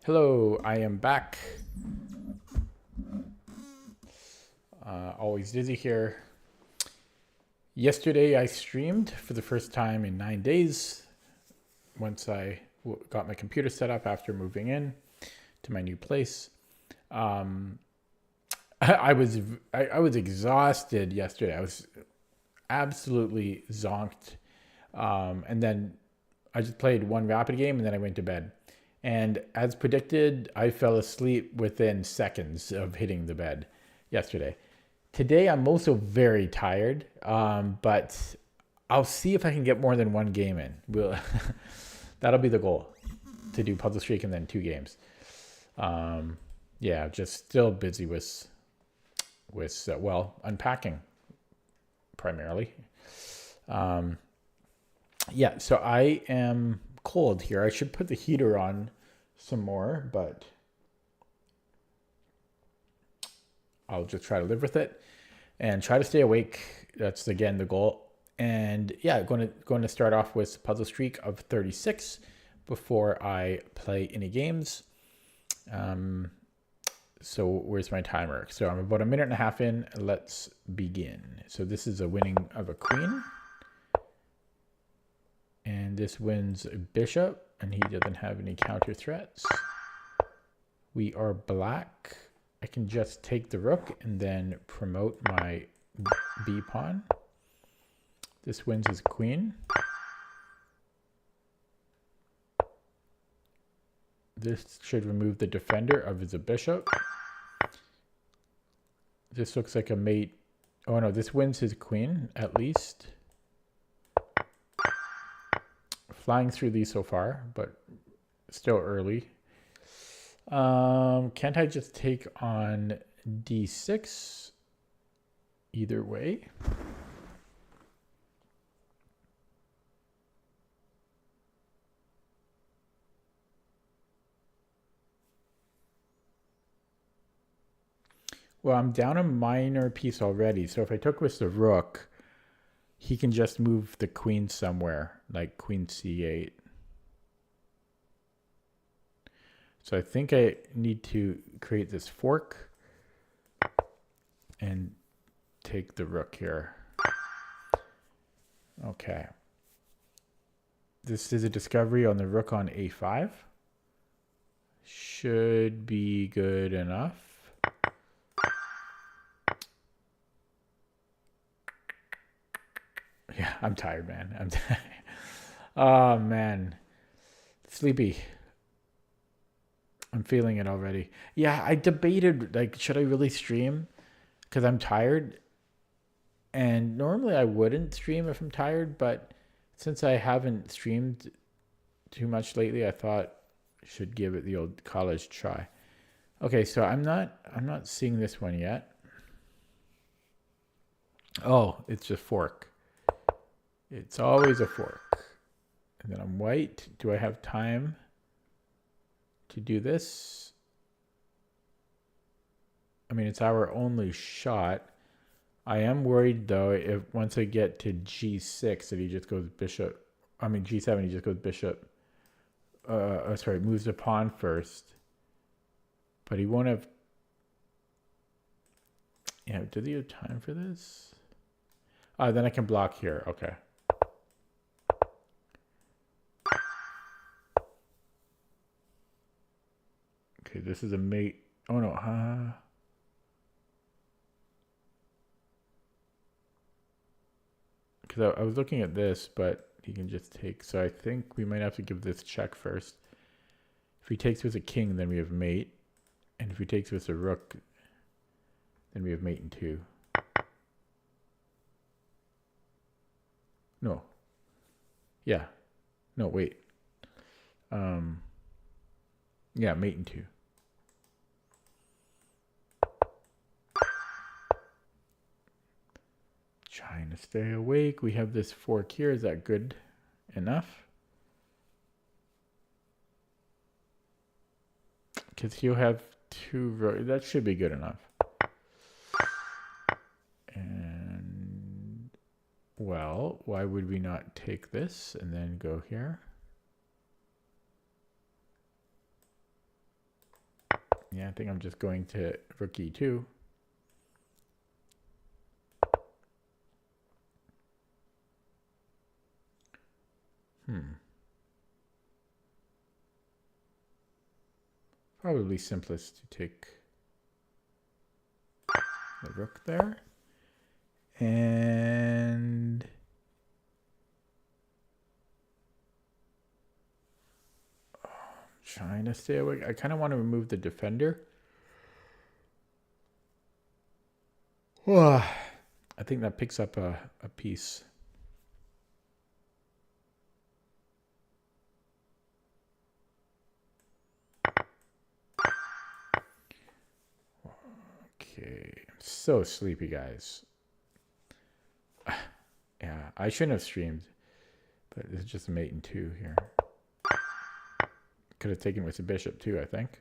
Hello, I am back. Always dizzy here. Yesterday I streamed for the first time in 9 days once I got my computer set up after moving in to my new place. Um, I was exhausted yesterday. I was absolutely zonked. And then I just played one rapid game and then I went to bed. And as predicted, I fell asleep within seconds of hitting the bed yesterday. Today, I'm also very tired, but I'll see if I can get more than one game in. That'll be the goal, to do Puzzle Streak and then 2 games. Um, yeah, just still busy with unpacking primarily. Um, yeah, so I am cold here. I should put the heater on some more, but I'll just try to live with it and try to stay awake. That's again the goal. And yeah, going to start off with puzzle streak of 36 before I play any games. So where's my timer? So I'm about a minute and a half in. Let's begin. So this is a winning of a queen. And this wins a bishop, and he doesn't have any counter threats. We are black. I can just take the rook and then promote my b pawn. This wins his queen. This should remove the defender of his bishop. This looks like a mate. Oh no, this wins his queen at least. Flying through these so far, but still early. Can't I just take on d6? Either way. Well, I'm down a minor piece already, so if I took with the rook, he can just move the queen somewhere, like queen c8. So I think I need to create this fork and take the rook here. Okay. This is a discovery on the rook on a5. Should be good enough. Yeah, I'm tired, man. I'm tired. Oh, man. Sleepy. I'm feeling it already. Yeah, I debated, like, should I really stream? Because I'm tired. And normally I wouldn't stream if I'm tired, but since I haven't streamed too much lately, I thought I should give it the old college try. Okay, so I'm not seeing this one yet. Oh, it's a fork. It's always a fork. And then I'm white. Do I have time to do this? I mean, it's our only shot. I am worried though if once I get to g6 that he just goes bishop. I mean g7 he just goes bishop. Sorry, moves the pawn first. But he won't have. Yeah, does he have time for this? Then I can block here. Okay. Okay, this is a mate. Oh no, because I was looking at this, but he can just take. So I think we might have to give this check first. If he takes with a king, then we have mate. And if he takes with a rook, then we have mate in 2. No. Yeah. No, wait. Yeah, mate in 2. Trying to stay awake. We have this fork here. Is that good enough? Because he'll have 2. That should be good enough. And well, why would we not take this and then go here? Yeah, I think I'm just going to rook e2. Probably simplest to take the rook there. And trying to stay away. I kind of want to remove the defender. I think that picks up a piece. Okay, I'm so sleepy, guys. Yeah, I shouldn't have streamed, but it's just a mate and 2 here. Could have taken with the bishop too, I think.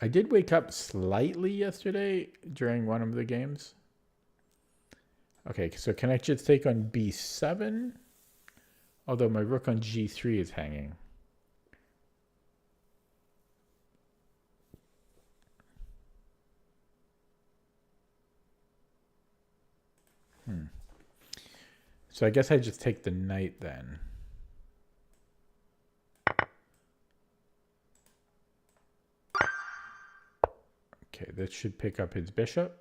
I did wake up slightly yesterday during one of the games. Okay, so can I just take on b7? Although my rook on g3 is hanging. So I guess I just take the knight then. Okay, this should pick up his bishop.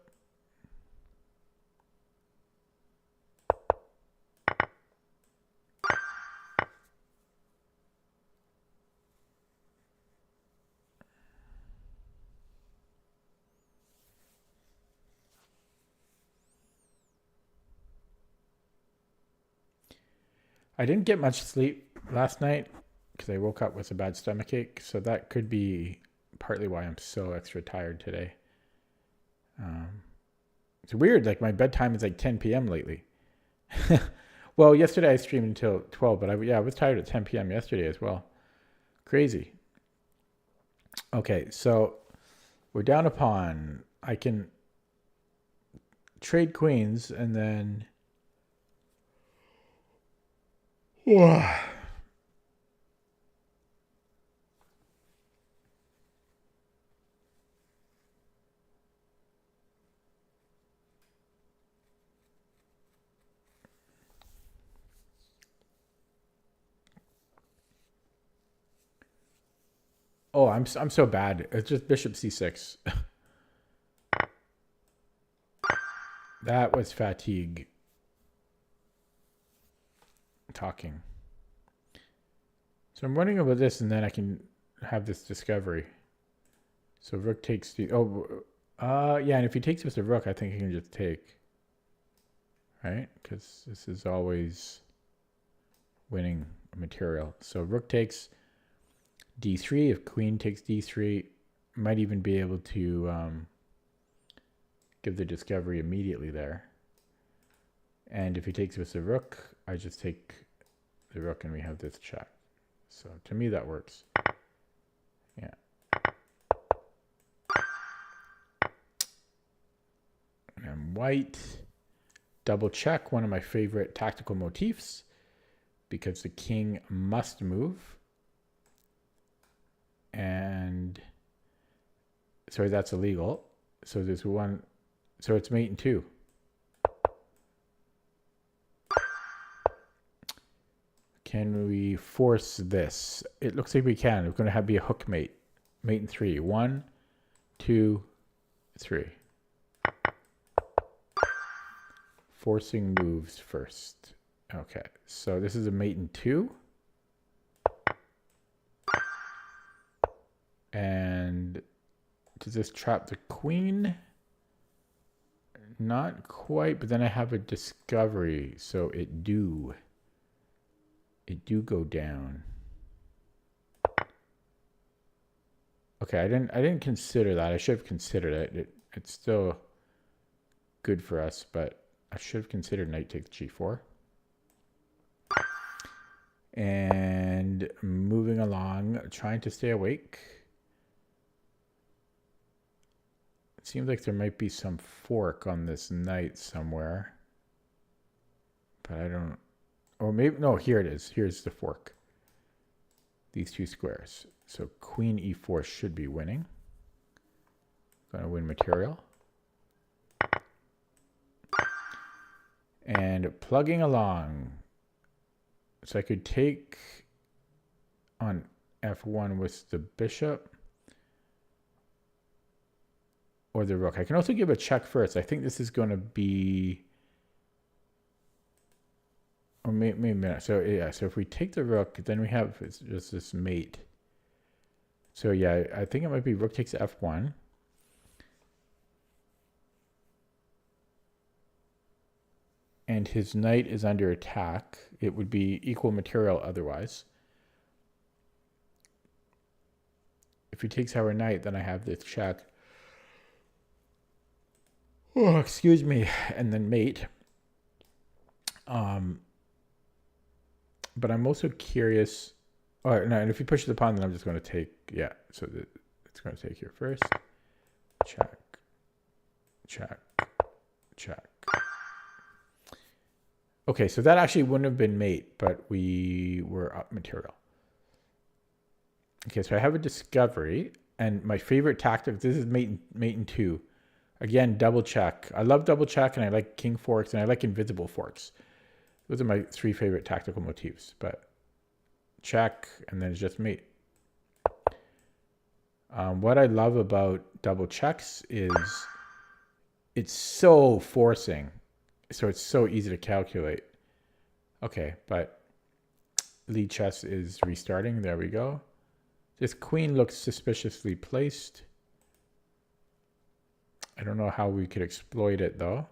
I didn't get much sleep last night because I woke up with a bad stomachache, so that could be partly why I'm so extra tired today. It's weird, like my bedtime is like 10 p.m. lately. Well, yesterday I streamed until 12, but I was tired at 10 p.m. yesterday as well. Crazy. Okay, so we're down a pawn. I can trade queens and then... Oh, I'm so bad. It's just bishop c6. That was fatigue. Talking. So I'm wondering about this, and then I can have this discovery. So rook takes the... yeah, and if he takes with the rook, I think he can just take. Right? Because this is always winning material. So rook takes d3. If queen takes d3, might even be able to give the discovery immediately there. And if he takes with the rook, I just take the rook and we have this check. So to me that works. Yeah. And white, double check, one of my favorite tactical motifs, because the king must move. And sorry, that's illegal. So there's one, so it's mate and 2. Can we force this? It looks like we can. We're going to have be a hook mate. Mate and 3. 1, 2, 3. Forcing moves first. Okay, so this is a mate and 2. And does this trap the queen? Not quite, but then I have a discovery, so it do go down. Okay, I didn't consider that. I should have considered it. It's still good for us, but I should have considered knight takes g4. And moving along, trying to stay awake. It seems like there might be some fork on this knight somewhere. But I don't... Or maybe... No, here it is. Here's the fork. these two squares. So queen e4 should be winning. Going to win material. And plugging along. So I could take on f1 with the bishop or the rook. I can also give a check first. I think this is going to be, or maybe not. So yeah, so if we take the rook, then we have just this mate. So yeah, I think it might be rook takes f1. And his knight is under attack. It would be equal material otherwise. If he takes our knight, then I have this check. Oh, excuse me. And then mate. But I'm also curious. Oh, no, and if he pushes the pawn, then I'm just going to take. Yeah, so it's going to take here first. Check. Check. Check. Okay, so that actually wouldn't have been mate, but we were up material. Okay, so I have a discovery, and my favorite tactic, this is mate in 2. Again, double check. I love double check, and I like king forks, and I like invisible forks. Those are my 3 favorite tactical motifs, but check, and then it's just mate. What I love about double checks is it's so forcing. So it's so easy to calculate. Okay, but lead chess is restarting. There we go. This queen looks suspiciously placed. I don't know how we could exploit it though.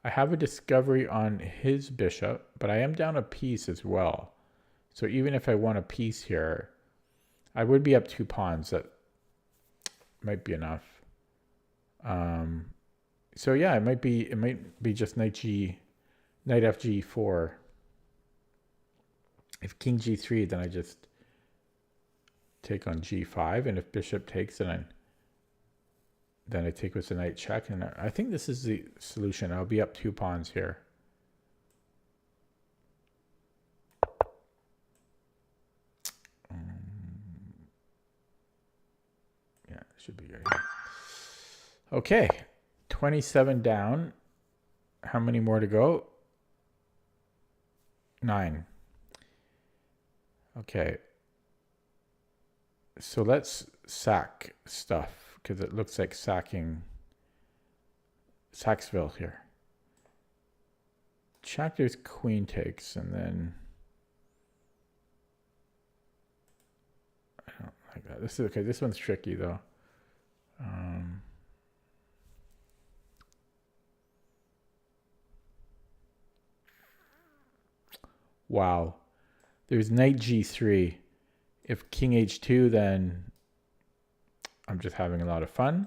I have a discovery on his bishop, but I am down a piece as well. So even if I want a piece here, I would be up 2 pawns. That might be enough. So yeah, it might be just knight fg4. If king g3, then I just take on g5, and if bishop takes, then I take with the knight check, and I think this is the solution. I'll be up 2 pawns here. Yeah, it should be good. Okay. 27 down. How many more to go? 9. Okay. So let's sack stuff, because it looks like sacking Sacksville here. Check, there's queen takes, and then I don't like that. This is okay. This one's tricky though. Wow. There's knight g3. If king h2, then I'm just having a lot of fun.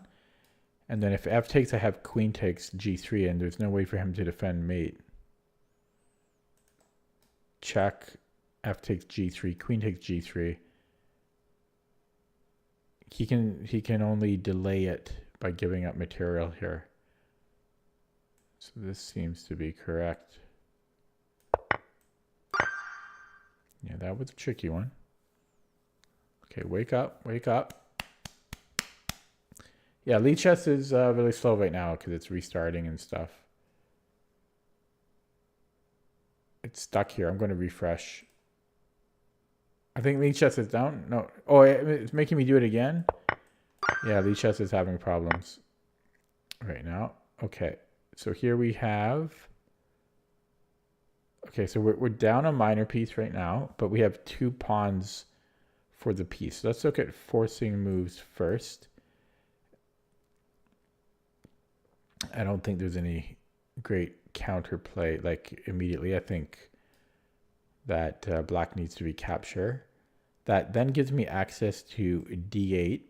And then if f takes, I have queen takes g3, and there's no way for him to defend mate. Check. F takes g3. Queen takes g3. He can only delay it by giving up material here. So this seems to be correct. Yeah, that was a tricky one. Okay, wake up, wake up. Yeah, lead chess is really slow right now because it's restarting and stuff. It's stuck here. I'm going to refresh. I think lead chess is down. No. Oh, it's making me do it again. Yeah, lead chess is having problems right now. Okay, so here we have... Okay, so we're down a minor piece right now, but we have 2 pawns for the piece. So let's look at forcing moves first. I don't think there's any great counterplay like immediately. I think that black needs to recapture. That then gives me access to d8,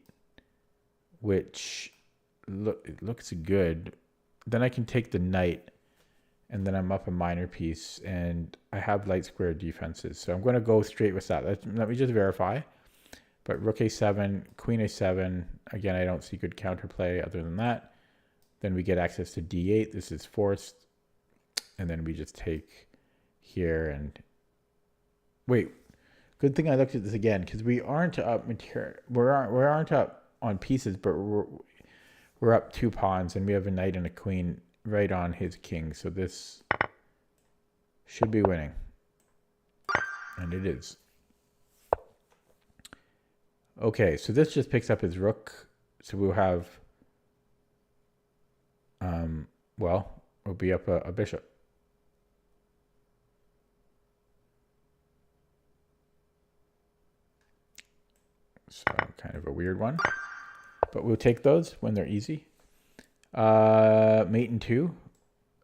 which looks good. Then I can take the knight, and then I'm up a minor piece, and I have light square defenses. So I'm going to go straight with that. Let me just verify. But rook a7, queen a7. Again, I don't see good counterplay other than that. Then we get access to d8. This is forced. And then we just take here, and Wait, good thing I looked at this again because we aren't up material. We aren't up on pieces, but we're up 2 pawns, and we have a knight and a queen right on his king. So this should be winning, and it is. Okay, so this just picks up his rook. So we'll have, well, we'll be up a bishop. So kind of a weird one, but we'll take those when they're easy. Mate in 2,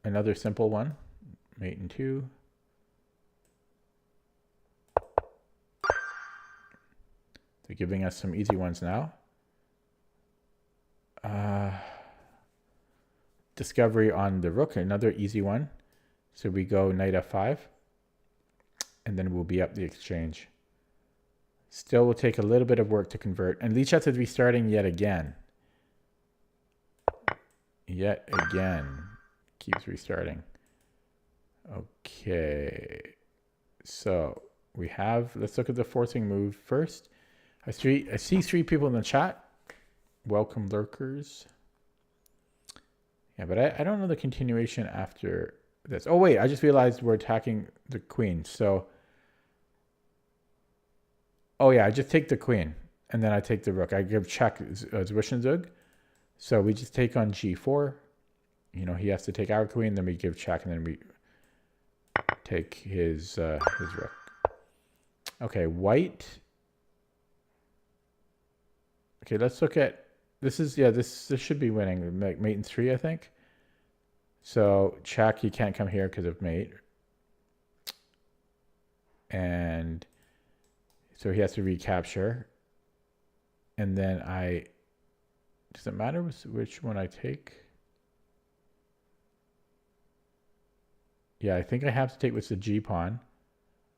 another simple one. Mate in 2. They're giving us some easy ones now. Discovery on the rook, another easy one. So we go knight f5, and then we'll be up the exchange. Still will take a little bit of work to convert, and Lichess is restarting yet again. Yet again, keeps restarting. Okay, so we have, let's look at the forcing move first. I see 3 people in the chat. Welcome, lurkers. Yeah, but I don't know the continuation after this. Oh, wait, I just realized we're attacking the queen. So, oh, yeah, I just take the queen, and then I take the rook. I give check Zwischenzug. So we just take on g4. You know, he has to take our queen, then we give check, and then we take his rook. Okay, white. Okay, let's look at, this is, yeah, this should be winning. Mate in 3, I think. So check, he can't come here because of mate. And so he has to recapture. And then does it matter which one I take? Yeah, I think I have to take with the G pawn.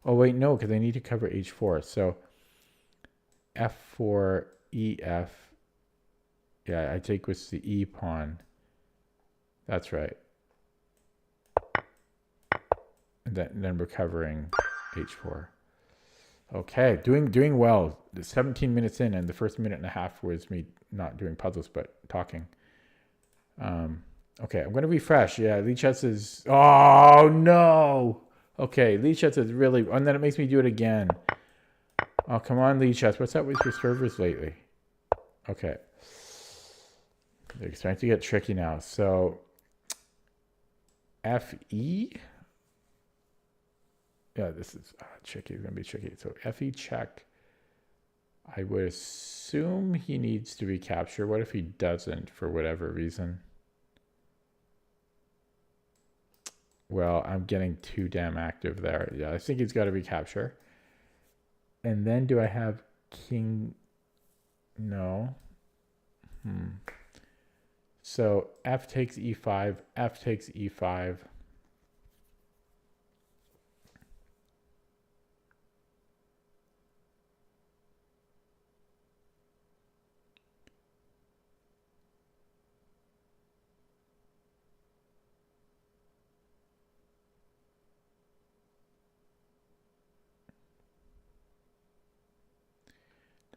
Oh, wait, no, because I need to cover H4. So F4, EF. Yeah, I take with the E pawn. That's right. And then we're covering H4. Okay, doing well. 17 minutes in, and the first minute and a half was me not doing puzzles but talking. Okay, I'm gonna refresh. Yeah, Lichess is. Oh no. Okay, Lichess is really, and then it makes me do it again. Oh, come on, Lichess. What's up with your servers lately? Okay. They're starting to get tricky now. So, FE. Yeah, this is tricky. It's going to be tricky. So, FE check. I would assume he needs to recapture. What if he doesn't for whatever reason? Well, I'm getting too damn active there. Yeah, I think he's got to recapture. And then do I have king? No. So F takes E5, F takes E5.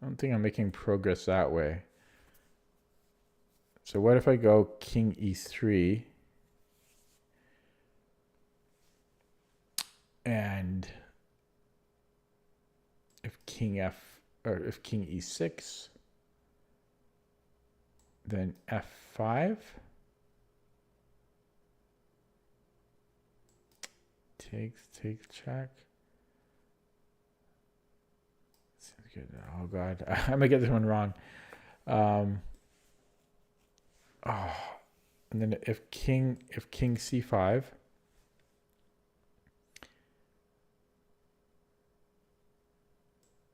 I don't think I'm making progress that way. So what if I go king E3 and if king E6, then F5, takes check. Sounds good. Oh god, I'm gonna get this one wrong. And then if king C5,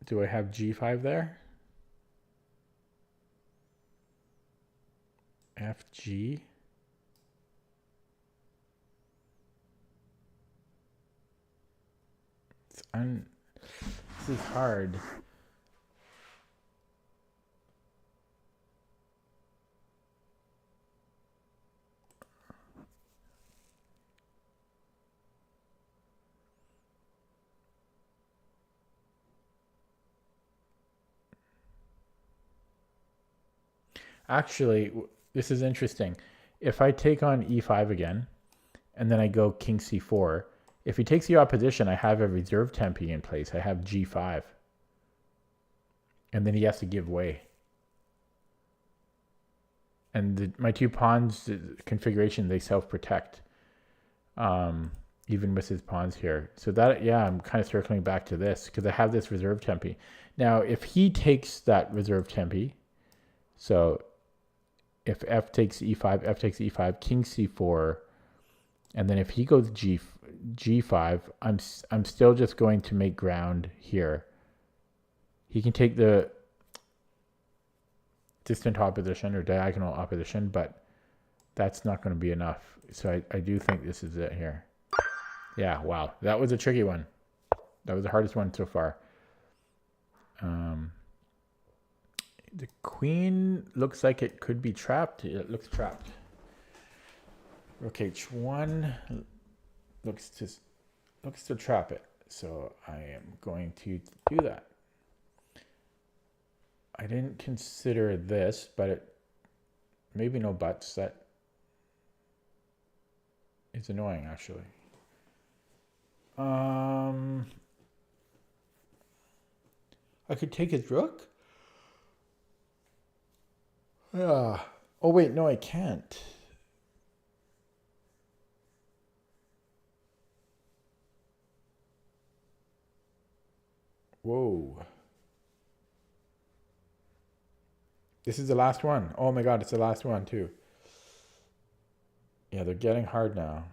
do I have G5 there? FG. This is hard. Actually, this is interesting. If I take on e5 again, and then I go king c4, if he takes the opposition, I have a reserve tempi in place. I have g5. And then he has to give way. And my two pawns configuration, they self-protect. Even with his pawns here. So that, yeah, I'm kind of circling back to this because I have this reserve tempi. Now, if he takes that reserve tempi, so if f takes e5, king c4, and then if he goes g5, I'm still just going to make ground here. He can take the distant opposition or diagonal opposition, but that's not going to be enough. So I do think this is it here. Yeah, wow. That was a tricky one. That was the hardest one so far. The queen looks like it could be trapped. It looks trapped. Rook h1 looks to trap it. So I am going to do that. I didn't consider this, but it maybe no buts. That is annoying, actually. I could take his rook. Yeah. Oh wait, no, I can't. Whoa. This is the last one. Oh my god, it's the last one too. Yeah, they're getting hard now.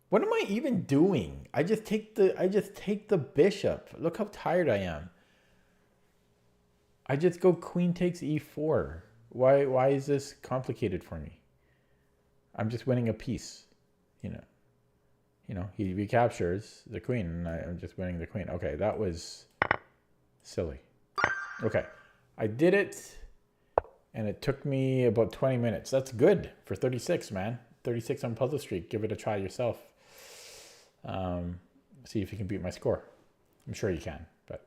What am I even doing? I just take the bishop. Look how tired I am. I just go queen takes e4. Why is this complicated for me? I'm just winning a piece, you know. He recaptures the queen and I'm just winning the queen. Okay, that was silly. Okay. I did it and it took me about 20 minutes. That's good for 36, man. 36 on Puzzle Streak. Give it a try yourself. See if you can beat my score. I'm sure you can, but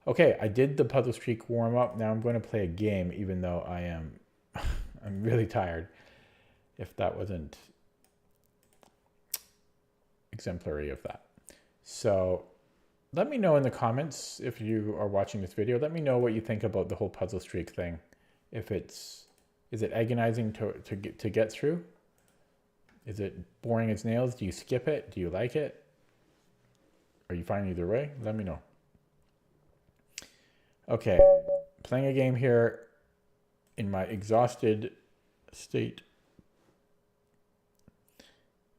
okay, I did the Puzzle Streak warm up. Now I'm going to play a game, even though I'm really tired. If that wasn't exemplary of that. So let me know in the comments if you are watching this video. Let me know what you think about the whole Puzzle Streak thing. If is it agonizing to get through? Is it boring as nails? Do you skip it? Do you like it? Are you fine either way? Let me know. Okay, playing a game here in my exhausted state.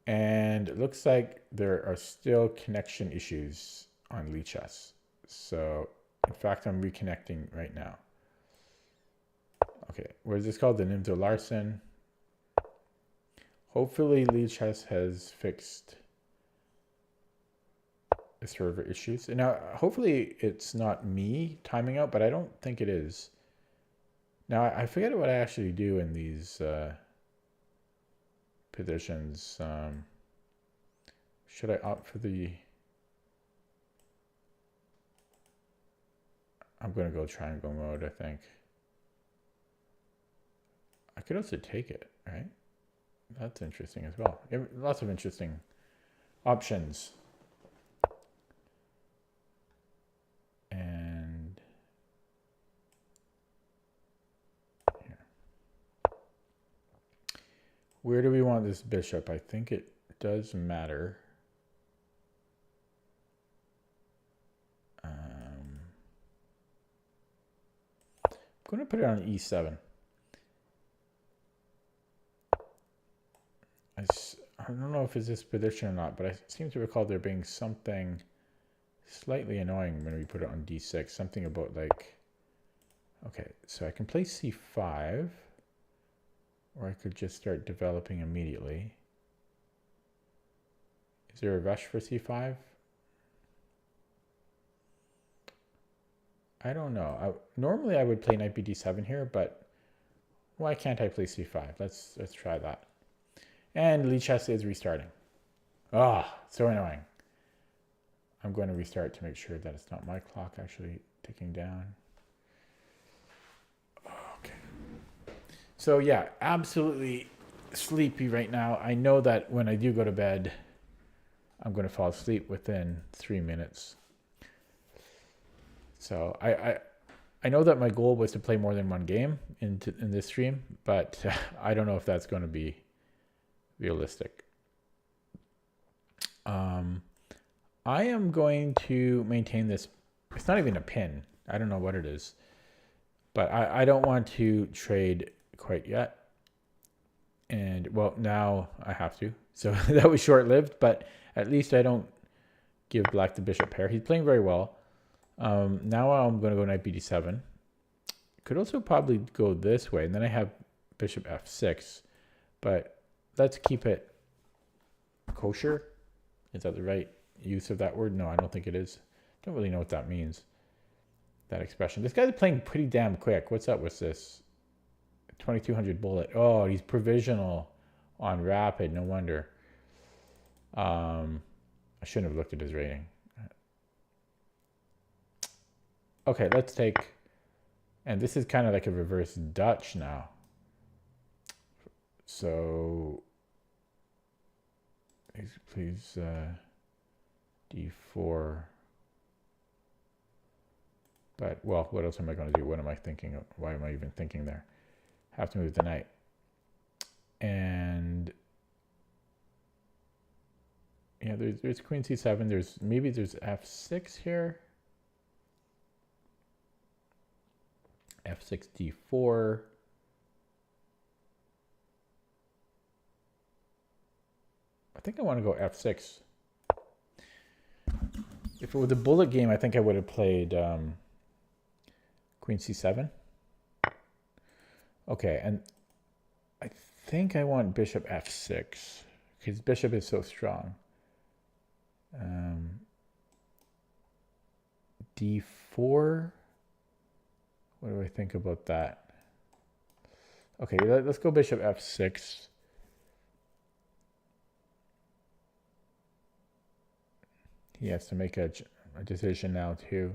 And it looks like there are still connection issues on Lichess. So, in fact, I'm reconnecting right now. Okay, what is this called? The Nimzo Larsen. Hopefully Lichess has fixed the server issues. And now, hopefully it's not me timing out, but I don't think it is. Now, I forget what I actually do in these positions. Should I opt for the... I'm going to go triangle mode, I think. I could also take it, right? That's interesting as well. Lots of interesting options. And here. Where do we want this bishop? I think it does matter. I'm going to put it on e7. I don't know if it's this position or not, but I seem to recall there being something slightly annoying when we put it on d6. Something about like, okay, so I can play c5, or I could just start developing immediately. Is there a rush for c5? I don't know. Normally I would play knight bd7 here, but why can't I play c5? Let's try that. And Lichess is restarting. Ah, so annoying. I'm going to restart to make sure that it's not my clock actually ticking down. Okay. So yeah, absolutely sleepy right now. I know that when I do go to bed, I'm going to fall asleep within 3 minutes. So I know that my goal was to play more than one game in this stream, but I don't know if that's going to be realistic. I am going to maintain this. It's not even a pin. I don't know what it is, but I don't want to trade quite yet. And well, now I have to. So that was short-lived, but at least I don't give black the bishop pair. He's playing very well. Now I'm going to go knight bd7. Could also probably go this way, and then I have bishop f6. But let's keep it kosher. Is that the right use of that word? No, I don't think it is. Don't really know what that means, that expression. This guy's playing pretty damn quick. What's up with this? 2200 bullet. Oh, he's provisional on rapid. No wonder. I shouldn't have looked at his rating. Okay, let's take, and this is kind of like a reverse Dutch now. So please d4. But well, what else am I going to do? What am I thinking of? Why am I even thinking there? Have to move the knight. And yeah, there's queen c7. There's f6 here. f6 d4. I think I want to go f6. If it was a bullet game, I think I would have played queen c7. Okay, and I think I want bishop f6 because bishop is so strong. d4. What do I think about that? Okay, let's go bishop f6. He has to make a decision now too.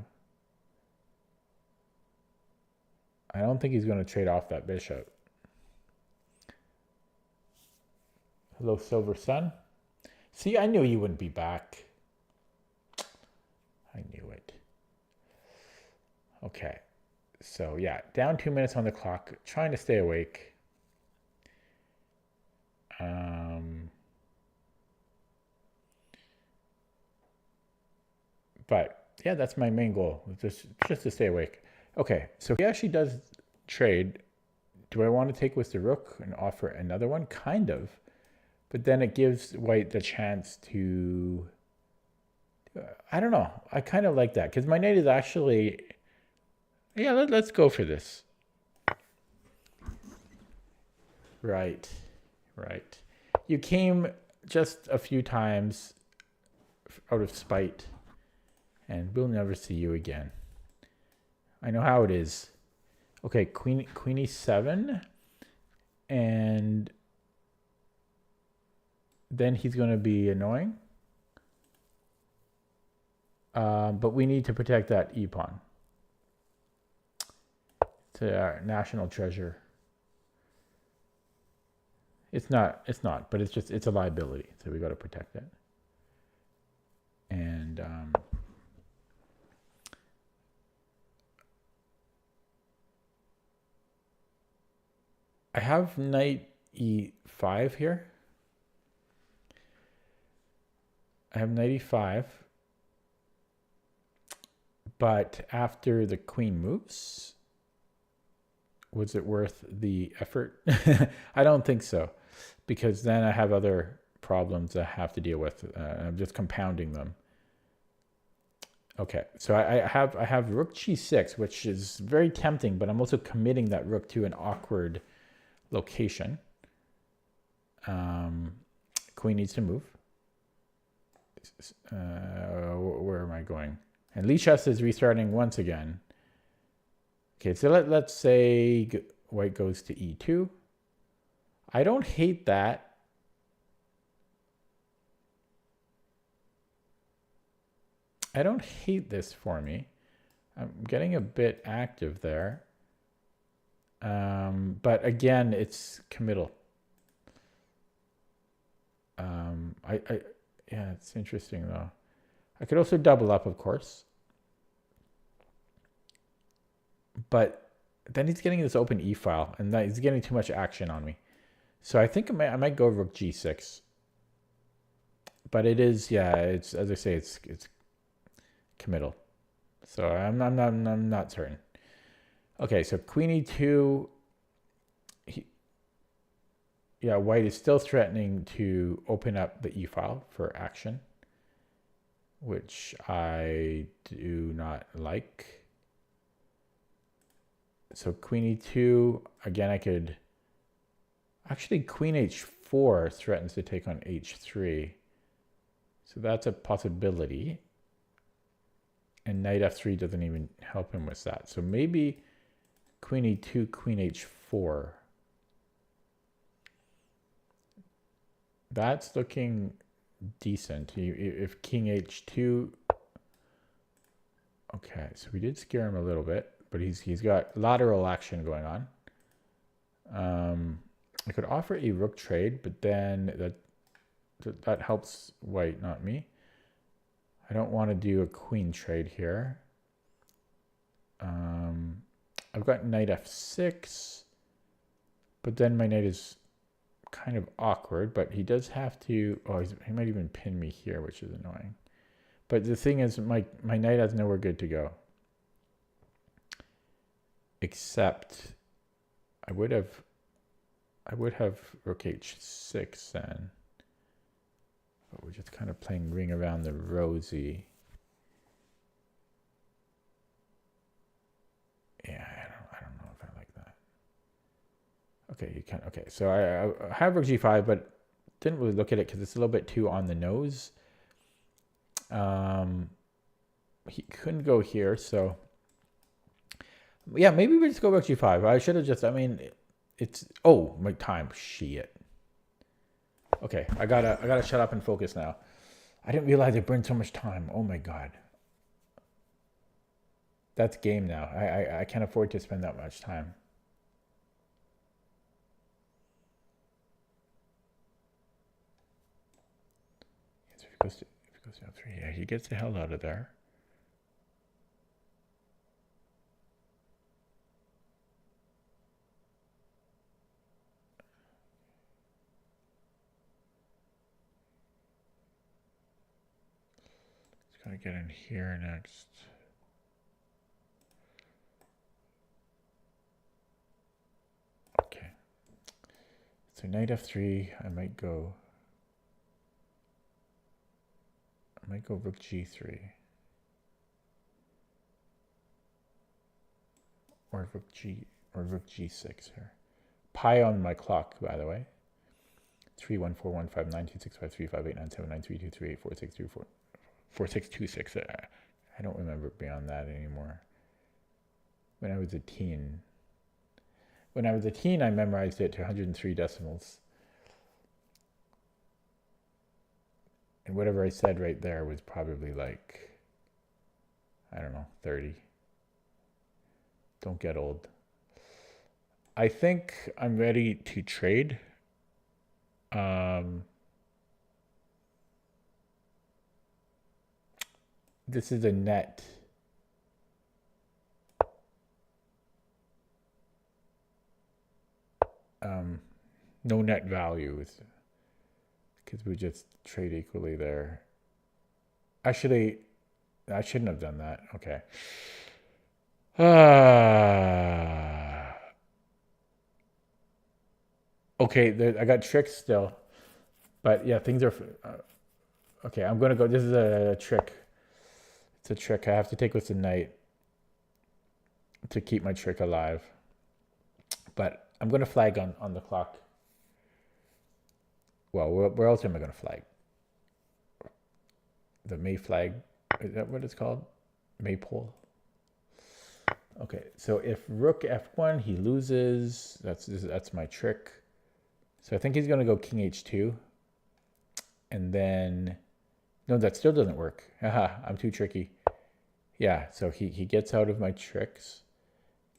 I don't think he's going to trade off that bishop. Hello, Silver Sun. See, I knew you wouldn't be back. I knew it. Okay. So yeah, down 2 minutes on the clock, trying to stay awake. But yeah, that's my main goal, just to stay awake. Okay, so he actually does trade. Do I want to take with the rook and offer another one? Kind of. But then it gives white the chance to, I don't know. I kind of like that because my knight is actually, yeah, let's go for this. Right. You came just a few times out of spite, and we'll never see you again. I know how it is. Okay, queen e7, and then he's going to be annoying. But we need to protect that e-pawn. It's our national treasure. It's not, but it's a liability, so we got to protect it. And I have knight e5 here. I have knight e5, but after the queen moves, was it worth the effort? I don't think so, because then I have other problems I have to deal with. I'm just compounding them. Okay, so I have rook g6, which is very tempting, but I'm also committing that rook to an awkward location. Queen needs to move. Where am I going? And Lichess is restarting once again. Okay, so let's say white goes to e2. I don't hate that. I don't hate this for me. I'm getting a bit active there. But again, it's committal. Yeah, it's interesting though. I could also double up, of course. But then he's getting this open e file, and that he's getting too much action on me. So I think I might go rook g6. But it is, yeah, it's, as I say, it's committal. So I'm not certain. Okay, so queen e2. Yeah, white is still threatening to open up the e-file for action, which I do not like. So queen e2, again, I could... Actually, queen h4 threatens to take on h3. So that's a possibility. And knight f3 doesn't even help him with that. So maybe queen e2, queen h4. That's looking decent. If king h2... Okay, so we did scare him a little bit, but he's got lateral action going on. I could offer a rook trade, but then that helps white, not me. I don't want to do a queen trade here. I've got knight f6, but then my knight is kind of awkward, but he does have to... Oh, he might even pin me here, which is annoying. But the thing is, my knight has nowhere good to go. Except I would have rook h6 then. But we're just kind of playing ring around the rosy. Yeah, I don't know if I like that. Okay, you can. Okay, so I have rook g5, but didn't really look at it because it's a little bit too on the nose. He couldn't go here, so yeah, maybe we just go rook g5. I should have just... I mean, it's... Oh, my time. Shit. Okay, I gotta shut up and focus now. I didn't realize it burned so much time. Oh my god. That's game now. I can't afford to spend that much time. So if he goes to f3, yeah, he gets the hell out of there. He's gonna get in here next. Okay. So knight f3, I might go rook g3. Or rook g6 here. Pi on my clock, by the way. 31415926535897932384626. I don't remember beyond that anymore. When I was a teen, I memorized it to 103 decimals. And whatever I said right there was probably like, I don't know, 30. Don't get old. I think I'm ready to trade. This is a net. No net value, because we just trade equally there. Actually, I shouldn't have done that. Okay. Okay, I got tricks still. But yeah, things are... okay, I'm going to go... This is a trick. It's a trick. I have to take with the knight to keep my trick alive. But I'm going to flag on the clock. Well, where else am I going to flag? The May flag. Is that what it's called? Maypole. Okay, so if rook f1, he loses. That's my trick. So I think he's going to go king h2. And then, no, that still doesn't work. Haha, I'm too tricky. Yeah, so he gets out of my tricks.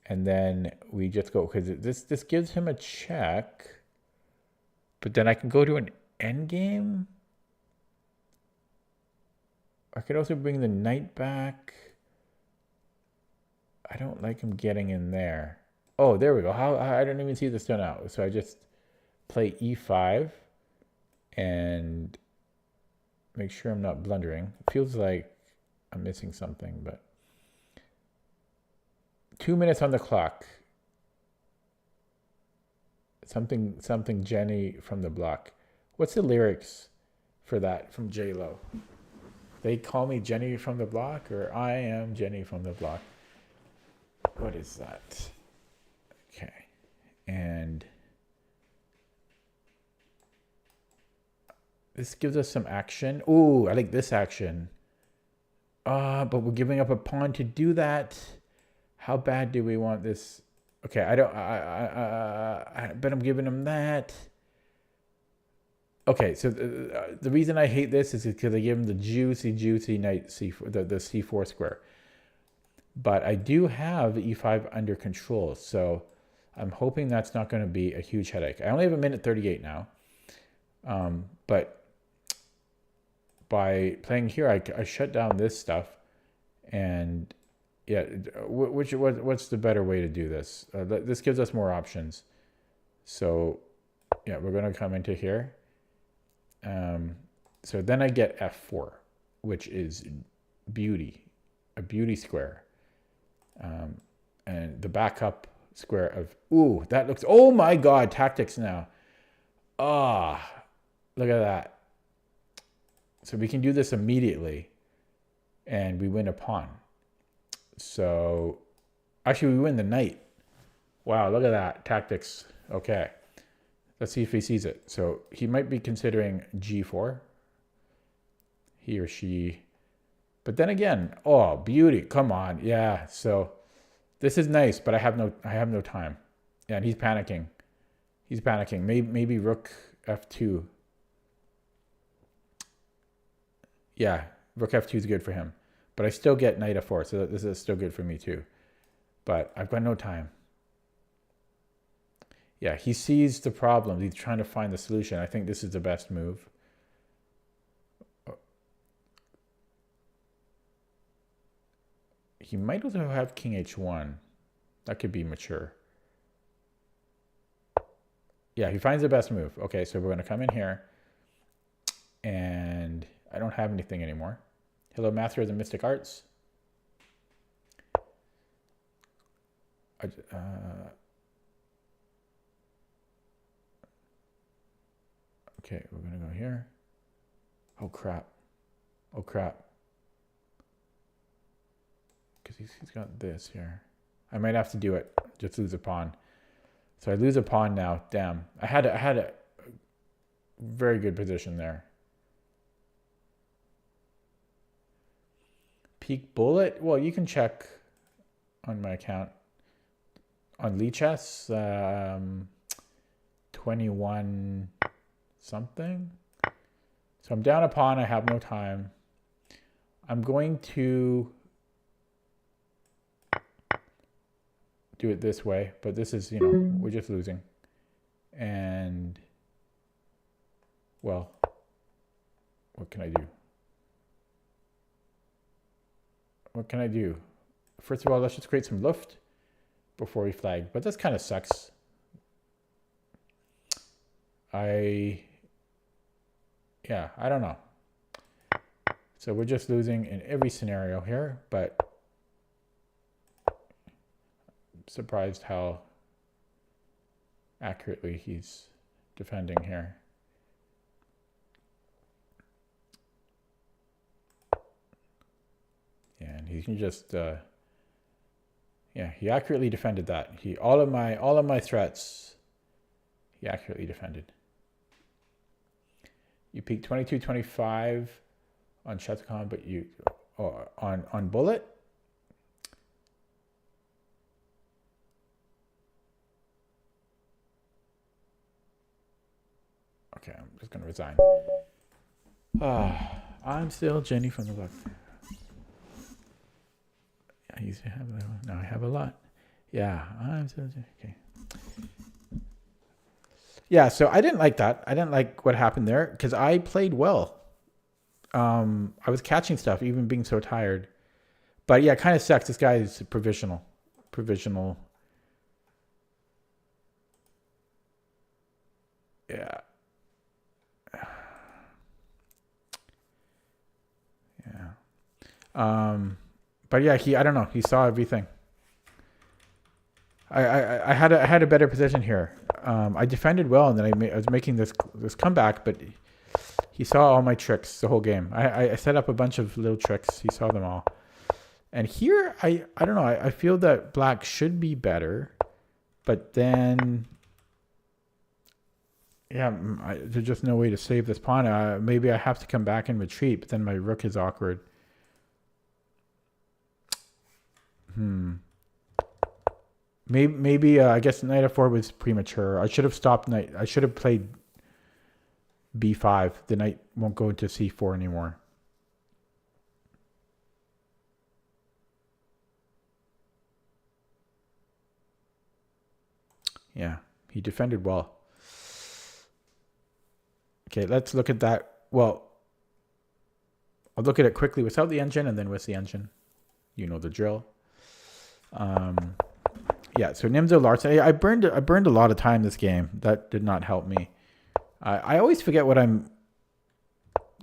And then we just go, because this gives him a check. But then I can go to an endgame. I could also bring the knight back. I don't like him getting in there. Oh, there we go. How I don't even see this done out. So I just play e5 and make sure I'm not blundering. It feels like I'm missing something, but 2 minutes on the clock. Something Jenny from the block. What's the lyrics for that from J-Lo? They call me Jenny from the block, or I am Jenny from the block. What is that? Okay. And this gives us some action. Ooh, I like this action. But we're giving up a pawn to do that. How bad do we want this? Okay, but I'm giving him that. Okay, so the reason I hate this is because I give him the juicy knight c4, the c4 square. But I do have e5 under control, so I'm hoping that's not going to be a huge headache. I only have 1:38 now, but by playing here, I shut down this stuff, and yeah, what's the better way to do this? This gives us more options. So yeah, we're going to come into here. So then I get f4, which is a beauty square. And the backup square of, ooh, that looks, oh my God, tactics now. Look at that. So we can do this immediately and we win a pawn. So actually we win the knight. Wow, look at that, tactics. Okay, let's see if he sees it. So he might be considering g4, he or she. But then again, oh, beauty, come on. Yeah, so this is nice, but I have no time. Yeah, and he's panicking. Maybe rook f2. Yeah, rook f2 is good for him. But I still get knight f4, so this is still good for me too. But I've got no time. Yeah, he sees the problem. He's trying to find the solution. I think this is the best move. He might also have king h1. That could be mature. Yeah, he finds the best move. Okay, so we're going to come in here. And I don't have anything anymore. Hello, Master of the Mystic Arts. Okay, we're going to go here. Oh, crap. Oh, crap. Because he's got this here. I might have to do it. Just lose a pawn. So I lose a pawn now. Damn. I had a very good position there. Peak bullet? Well, you can check on my account. On Lichess, 21 something. So I'm down a pawn. I have no time. I'm going to do it this way, but this is, we're just losing. And, well, what can I do? What can I do? First of all, let's just create some luft before we flag, but this kind of sucks. I don't know. So we're just losing in every scenario here, but surprised how accurately he's defending here. And he can just he accurately defended that. All of my threats he accurately defended. You peaked 22-25 on Shuttlecom, but you on bullet. Okay, I'm just gonna resign. I'm still Jenny from the block. I used to have that. Now I have a lot. Yeah, I'm still Jenny. Okay. Yeah, so I didn't like that. I didn't like what happened there because I played well. I was catching stuff, even being so tired. But yeah, it kind of sucks. This guy is provisional. Provisional. Yeah. Yeah. But yeah, I don't know. He saw everything. I had a better position here. I defended well, and then I was making this comeback, but he saw all my tricks the whole game. I set up a bunch of little tricks. He saw them all. And here, I don't know. I feel that black should be better, but then, yeah, there's just no way to save this pawn. Maybe I have to come back and retreat, but then my rook is awkward. Maybe I guess knight f4 was premature. I should have stopped knight. I should have played b5. The knight won't go into c4 anymore. Yeah, he defended well. Okay, let's look at that. Well, I'll look at it quickly without the engine and then with the engine. You know the drill. Yeah, so Nimzo Larsen. I burned a lot of time this game. That did not help me. I always forget what I'm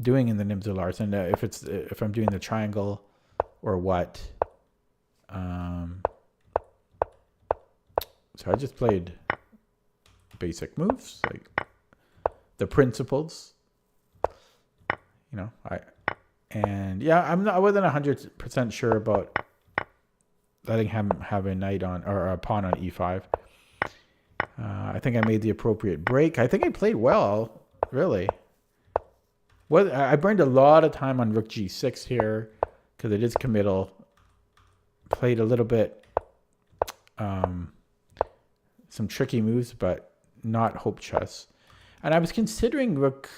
doing in the Nimzo Larsen. If I'm doing the triangle or what. So I just played basic moves, like the principles. You know, I wasn't 100% sure about letting him have a knight on or a pawn on e5. I think I made the appropriate break. I think I played well, really. I burned a lot of time on rook g6 here because it is committal. Played a little bit, some tricky moves, but not hope chess. And I was considering rook.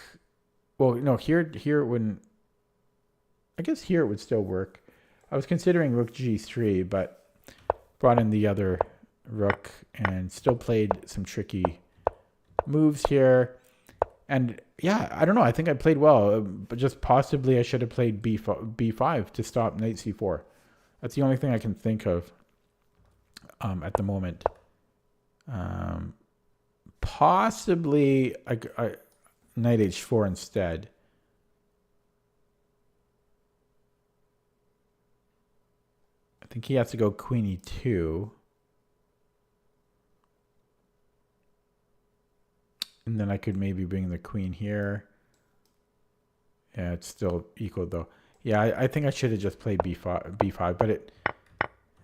Well, no, here it wouldn't. I guess here it would still work. I was considering rook g3, but brought in the other rook and still played some tricky moves here. And yeah, I don't know. I think I played well, but just possibly I should have played b5 to stop knight c4. That's the only thing I can think of at the moment. Possibly knight h4 instead. I think he has to go queen e2. And then I could maybe bring the queen here. Yeah, it's still equal though. Yeah, I think I should have just played b5, but it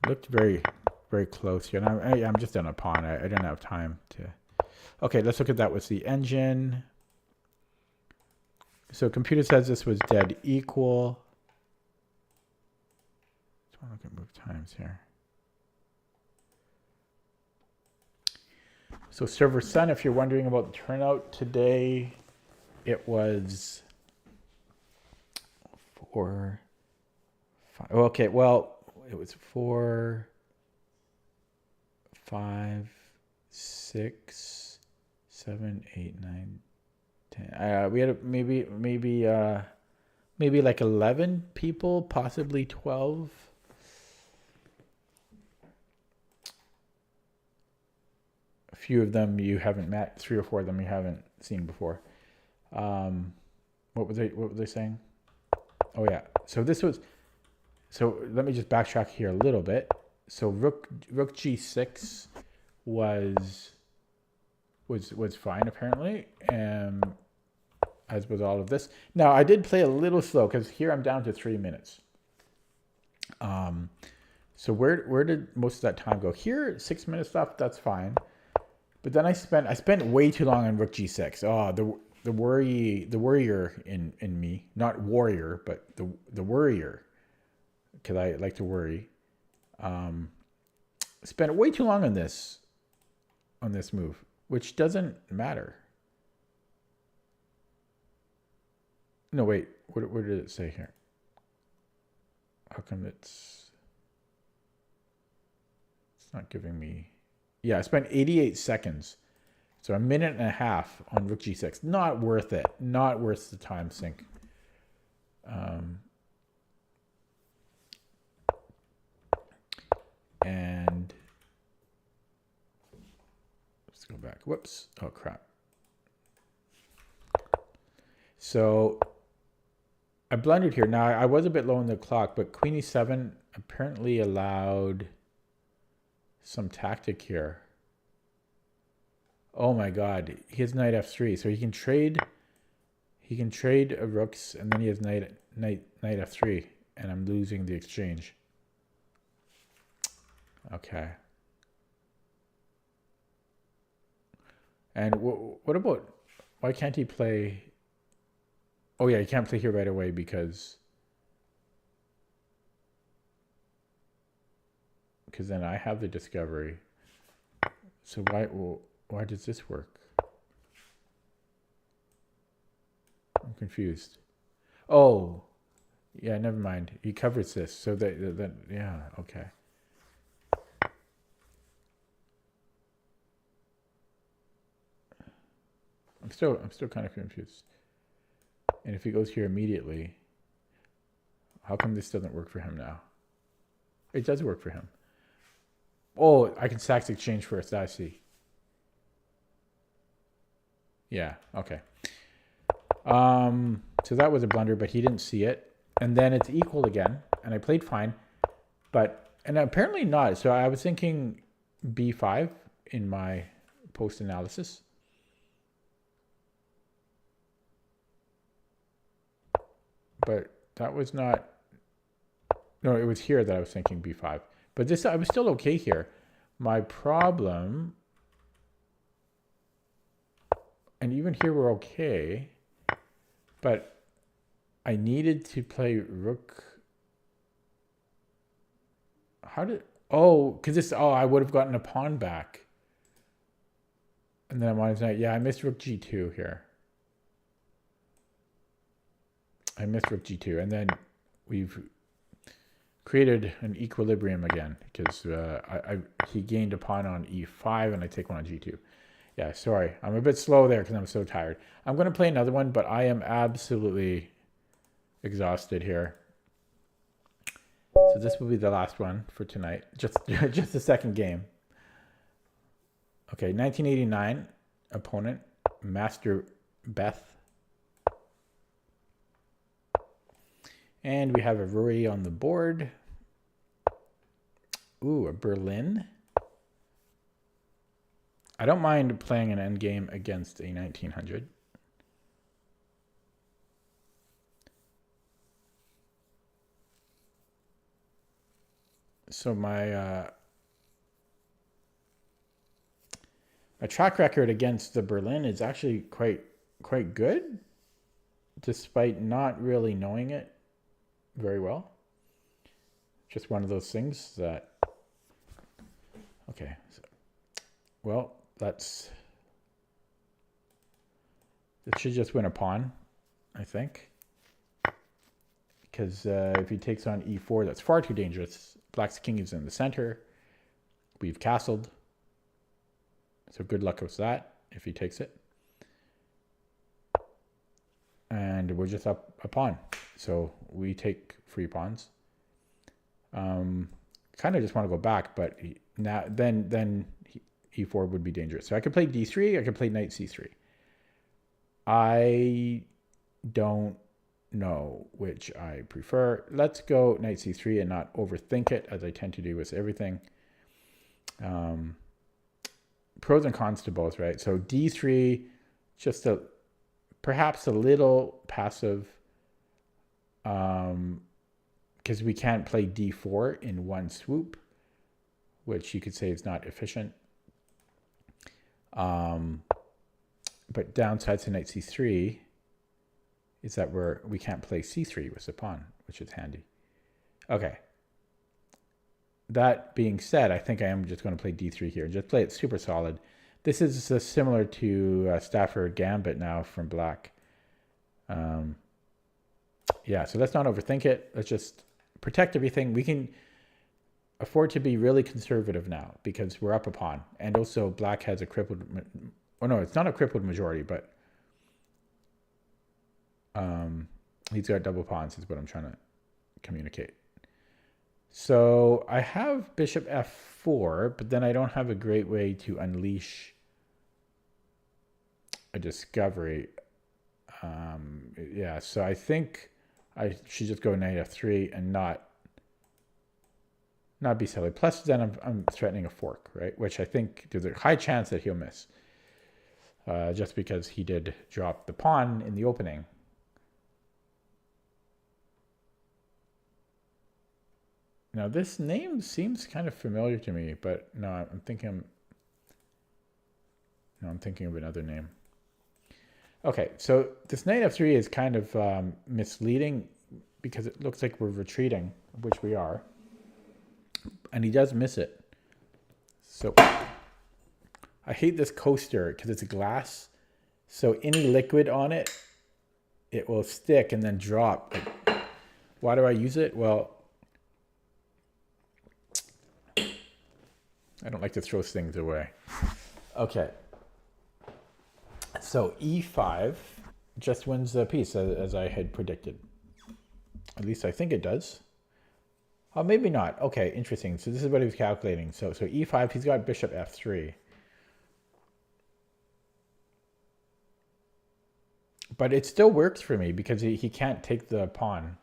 looked very, very close here. And I'm just on a pawn. I didn't have time to. Okay, let's look at that with the engine. So computer says this was dead equal. Just want to look at move times here. So server Sun, if you're wondering about the turnout today, it was 4, 5. Okay, well, it was 4, 5, 6, 7, 8, 9, 10. We had maybe like 11 people, possibly 12. A few of them you haven't met. 3 or 4 of them you haven't seen before. What were they saying? Oh yeah. So this was. So let me just backtrack here a little bit. So rook g6 was fine apparently, as was all of this. Now I did play a little slow because here I'm down to 3 minutes. So where did most of that time go? Here 6 minutes left. That's fine. But then I spent way too long on rook g6. Oh, the worrier in me, not warrior, but the worrier, because I like to worry. Spent way too long on this move, which doesn't matter. No, wait. What did it say here? How come it's not giving me... Yeah, I spent 88 seconds. So a minute and a half on rook g6. Not worth it. Not worth the time sink. And let's go back. Whoops. Oh, crap. So I blundered here. Now, I was a bit low on the clock, but queen e7 apparently allowed some tactic here. Oh my god, he has knight f3, so he can trade rooks, and then he has knight f3, and I'm losing the exchange. Okay. And what about, why can't he play? Oh yeah, he can't play here right away because then I have the discovery. So why does this work? I'm confused. Oh, yeah, never mind. He covers this, so that yeah, okay. I'm still kind of confused. And if he goes here immediately, how come this doesn't work for him now? It does work for him. Oh, I can sax exchange first. I see. Yeah, okay. So that was a blunder, but he didn't see it. And then it's equal again, and I played fine. And apparently not. So I was thinking b5 in my post-analysis. But that was not... No, it was here that I was thinking b5. But this, I was still okay here. My problem... And even here we're okay. But I needed to play rook... How did... Oh, because this... Oh, I would have gotten a pawn back. And then I wanted to... Yeah, I missed rook g2 here. I missed rook g2. And then we've created an equilibrium again. Because he gained a pawn on e5 and I take one on g2. Yeah, sorry. I'm a bit slow there because I'm so tired. I'm going to play another one, but I am absolutely exhausted here. So this will be the last one for tonight. Just the second game. Okay, 1989 opponent, Master Beth. And we have a Rory on the board. Ooh, a Berlin. I don't mind playing an endgame against a 1900. So my track record against the Berlin is actually quite good, despite not really knowing it very well. Just one of those things that... Okay, so, well, it should just win a pawn, I think. Because if he takes on e4, that's far too dangerous. Black's king is in the center. We've castled. So good luck with that if he takes it. And we're just up a pawn. So we take free pawns. Kind of just want to go back, but then e4 would be dangerous. So I could play d3, I could play knight c3. I don't know which I prefer. Let's go knight c3 and not overthink it, as I tend to do with everything. Pros and cons to both, right? So d3, just perhaps a little passive, because we can't play d4 in one swoop, which you could say is not efficient. But downside to knight c3 is that we can't play c3 with the pawn, which is handy. Okay. That being said, I think I am just going to play d3 here. Just play it super solid. This is similar to Stafford Gambit now from Black. Yeah, so let's not overthink it. Let's just protect everything. We can afford to be really conservative now because we're up a pawn. And also black has a crippled, oh no, it's not a crippled majority, but he's got double pawns is what I'm trying to communicate. So I have bishop f4, but then I don't have a great way to unleash a discovery. Yeah, so I think I should just go knight f3 and not be silly. Plus, then I'm threatening a fork, right? Which I think there's a high chance that he'll miss, just because he did drop the pawn in the opening. Now, this name seems kind of familiar to me, but no, I'm thinking of another name. Okay, so this knight f3 is kind of misleading because it looks like we're retreating, which we are. And he does miss it. So I hate this coaster because it's glass. So any liquid on it, it will stick and then drop. Why do I use it? Well, I don't like to throw things away. Okay. So e5 just wins the piece as I had predicted. At least I think it does. Oh, maybe not. Okay, interesting. So this is what he was calculating. So e5, he's got bishop f3. But it still works for me because he can't take the pawn.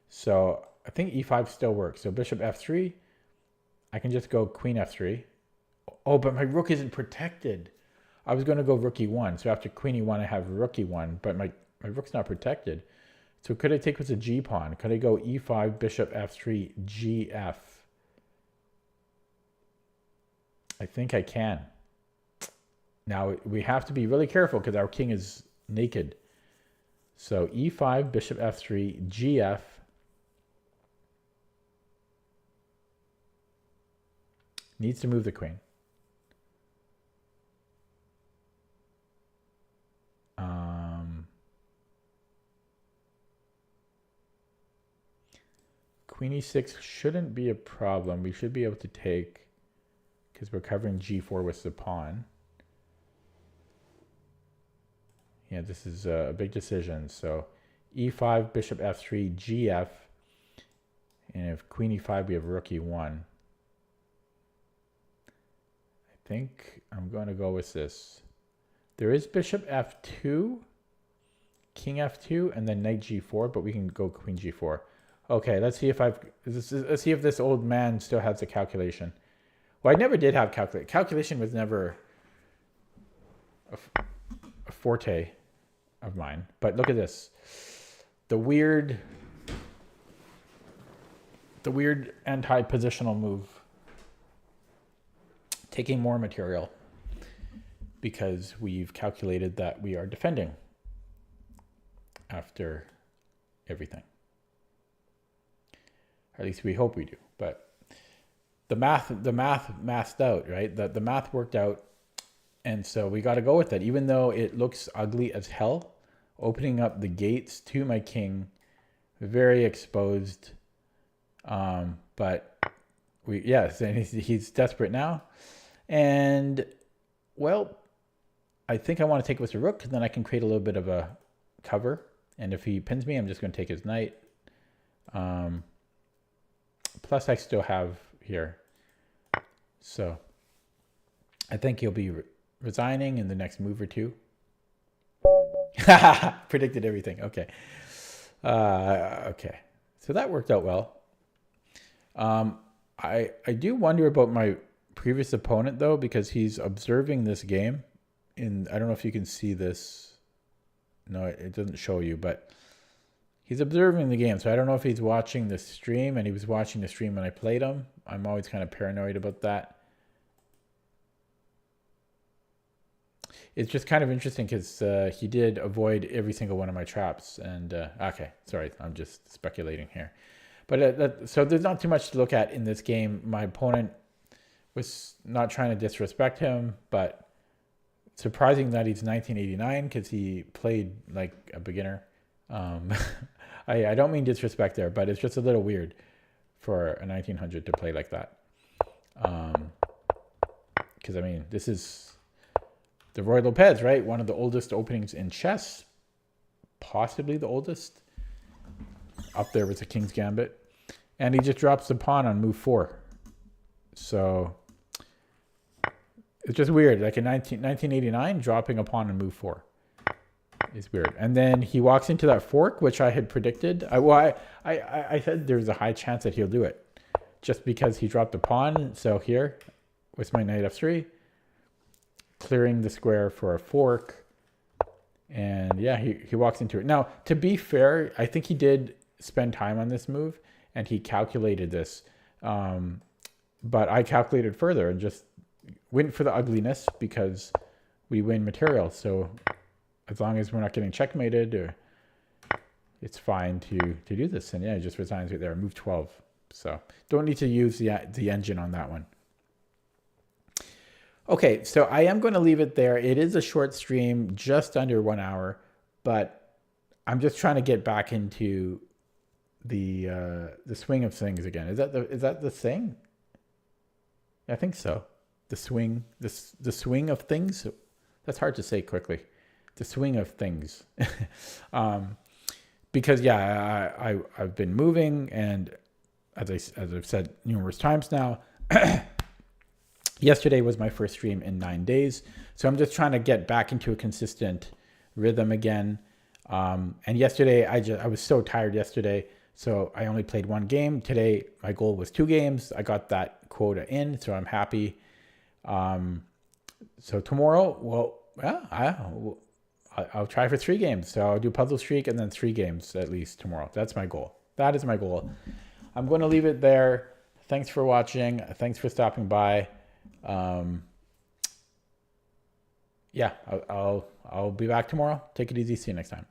So I think e5 still works. So bishop f3, I can just go queen f3. Oh, but my rook isn't protected. I was going to go rook e1. So after queen e1, I have rook e1, but my rook's not protected. So could I take with a g pawn? Could I go e5, bishop f3, gf? I think I can. Now we have to be really careful because our king is naked. So e5, bishop f3, gf. Needs to move the queen. Queen e6 shouldn't be a problem. We should be able to take, because we're covering g4 with the pawn. Yeah, this is a big decision. So e5, bishop f3, gf. And if queen e5, we have rook e1. I think I'm going to go with this. There is bishop f2, king f2, and then knight g4, but we can go queen g4. Okay, let's see if this old man still has a calculation. Well, I never did have calculation. Calculation was never a forte of mine. But look at this. The weird anti-positional move. Taking more material because we've calculated that we are defending after everything. Or at least we hope we do. But the math mathed out, right? The math worked out. And so we got to go with it. Even though it looks ugly as hell, opening up the gates to my king, very exposed. But he's desperate now. And, well, I think I want to take with the rook, and then I can create a little bit of a cover. And if he pins me, I'm just going to take his knight. Plus, I still have here. So I think he'll be resigning in the next move or two. Predicted everything. Okay. Okay. So that worked out well. I do wonder about my previous opponent, though, because he's observing this game. I don't know if you can see this. No, it doesn't show you, but he's observing the game. So I don't know if he's watching the stream, and he was watching the stream when I played him. I'm always kind of paranoid about that. It's just kind of interesting because he did avoid every single one of my traps. And okay, sorry, I'm just speculating here. But so there's not too much to look at in this game. My opponent was not trying to disrespect him, but surprising that he's 1989 because he played like a beginner. I don't mean disrespect there, but it's just a little weird for a 1900 to play like that. Because I mean, this is the Roy Lopez, right? One of the oldest openings in chess, possibly the oldest. Up there with the King's Gambit. And he just drops the pawn on move 4. So it's just weird. Like in 1989, dropping a pawn on move 4 is weird. And then he walks into that fork, which I had predicted. I said there's a high chance that he'll do it just because he dropped the pawn. So here with my knight f3, clearing the square for a fork. And yeah, he walks into it. Now, to be fair, I think he did spend time on this move and he calculated this. But I calculated further and just went for the ugliness because we win material. So as long as we're not getting checkmated, it's fine to do this. And yeah, it just resigns right there, move 12. So don't need to use the engine on that one. Okay, so I am going to leave it there. It is a short stream, just under 1 hour, but I'm just trying to get back into the swing of things again. Is that the thing? I think so. The swing of things. That's hard to say quickly. The swing of things. Because yeah, I've been moving, and as I've said numerous times now, yesterday was my first stream in 9 days. So I'm just trying to get back into a consistent rhythm again. And yesterday I was so tired yesterday, so I only played 1 game. Today my goal was 2 games. I got that quota in, so I'm happy. So tomorrow, well, yeah, I'll try for 3 games. So I'll do puzzle streak and then 3 games at least tomorrow. That's my goal. That is my goal. I'm going to leave it there. Thanks for watching. Thanks for stopping by. Yeah, I'll be back tomorrow. Take it easy. See you next time.